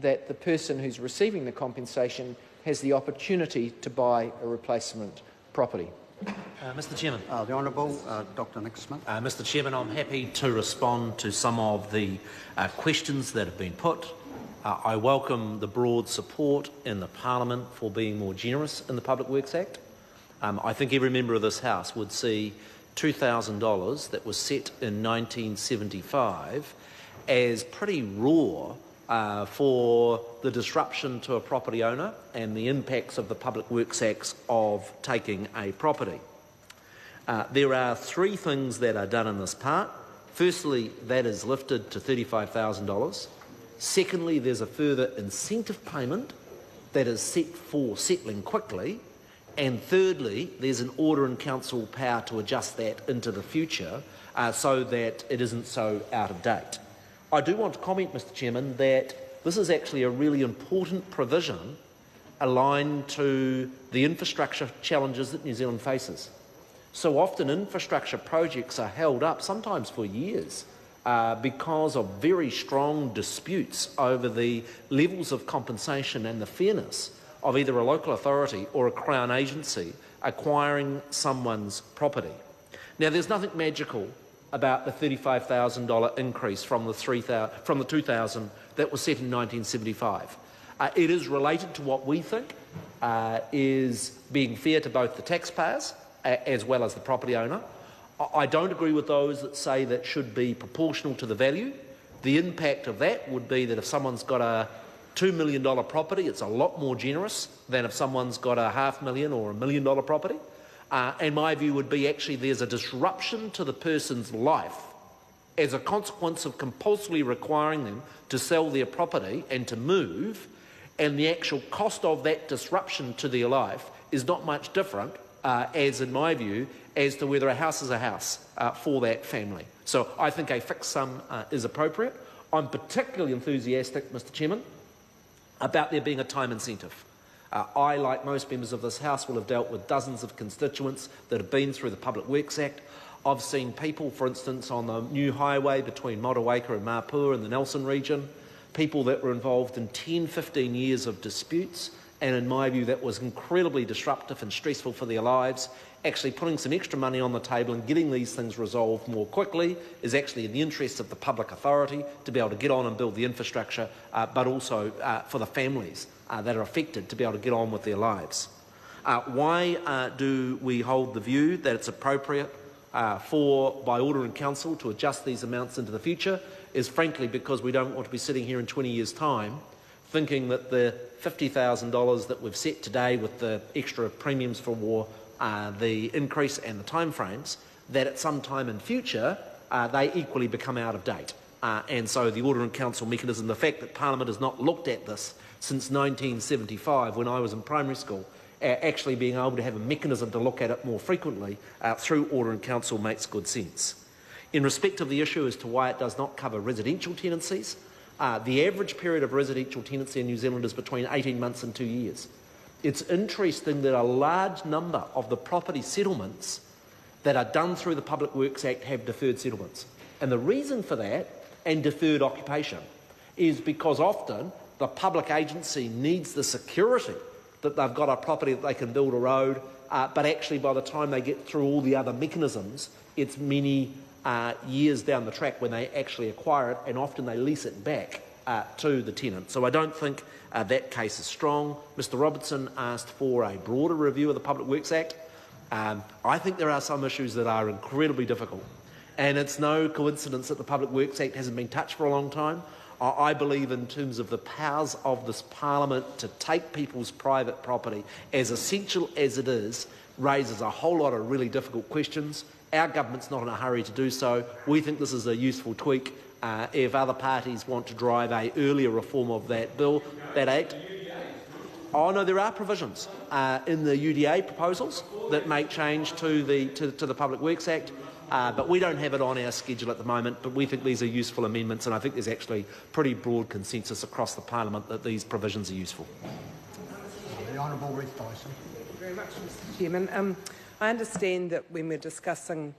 that the person who's receiving the compensation has the opportunity to buy a replacement property. Mr Chairman. The Honourable Dr Nick Smith. Mr Chairman, I'm happy to respond to some of the questions that have been put. I welcome the broad support in the Parliament for being more generous in the Public Works Act. I think every member of this House would see $2,000 that was set in 1975 as pretty raw for the disruption to a property owner and the impacts of the Public Works Acts of taking a property. There are three things that are done in this part. Firstly, that is lifted to $35,000. Secondly, there's a further incentive payment that is set for settling quickly. And thirdly, there's an order in council power to adjust that into the future so that it isn't so out of date. I do want to comment, Mr Chairman, that this is actually a really important provision aligned to the infrastructure challenges that New Zealand faces. So often infrastructure projects are held up, sometimes for years, because of very strong disputes over the levels of compensation and the fairness of either a local authority or a Crown agency acquiring someone's property. Now, there's nothing magical about the $35,000 increase from the $2,000 that was set in 1975. It is related to what we think is being fair to both the taxpayers as well as the property owner. I don't agree with those that say that should be proportional to the value. The impact of that would be that if someone's got a $2 million property, it's a lot more generous than if someone's got a $500,000 or $1 million property. And my view would be actually there's a disruption to the person's life as a consequence of compulsorily requiring them to sell their property and to move, and the actual cost of that disruption to their life is not much different, as in my view, as to whether a house is a house for that family. So I think a fixed sum is appropriate. I'm particularly enthusiastic, Mr Chairman, about there being a time incentive. I, like most members of this House, will have dealt with dozens of constituents that have been through the Public Works Act. I've seen people, for instance, on the new highway between Motueka and Mapua in the Nelson region, people that were involved in 10, 15 years of disputes, and in my view that was incredibly disruptive and stressful for their lives. Actually putting some extra money on the table and getting these things resolved more quickly is actually in the interests of the public authority to be able to get on and build the infrastructure, but also for the families that are affected to be able to get on with their lives. Why do we hold the view that it's appropriate by order in council to adjust these amounts into the future is frankly because we don't want to be sitting here in 20 years' time thinking that the $50,000 that we've set today with the extra premiums for war, the increase and the timeframes, that at some time in future they equally become out of date. And so the order in council mechanism, the fact that Parliament has not looked at this since 1975 when I was in primary school, actually being able to have a mechanism to look at it more frequently through order in council makes good sense. In respect of the issue as to why it does not cover residential tenancies, the average period of residential tenancy in New Zealand is between 18 months and 2 years. It's interesting that a large number of the property settlements that are done through the Public Works Act have deferred settlements. And the reason for that, and deferred occupation, is because often the public agency needs the security that they've got a property that they can build a road, but actually by the time they get through all the other mechanisms, it's many years down the track when they actually acquire it, and often they lease it back to the tenant. So I don't think that case is strong. Mr Robertson asked for a broader review of the Public Works Act. I think there are some issues that are incredibly difficult, and it's no coincidence that the Public Works Act hasn't been touched for a long time. I believe in terms of the powers of this Parliament to take people's private property, as essential as it is, raises a whole lot of really difficult questions. Our government's not in a hurry to do so. We think this is a useful tweak. If other parties want to drive an earlier reform of that bill, that act. Oh no, there are provisions in the UDA proposals that make change to the Public Works Act, but we don't have it on our schedule at the moment. But we think these are useful amendments, and I think there's actually pretty broad consensus across the Parliament that these provisions are useful. The Honourable Ruth Dyson. Thank you very much, Mr Chairman. I understand that when we're discussing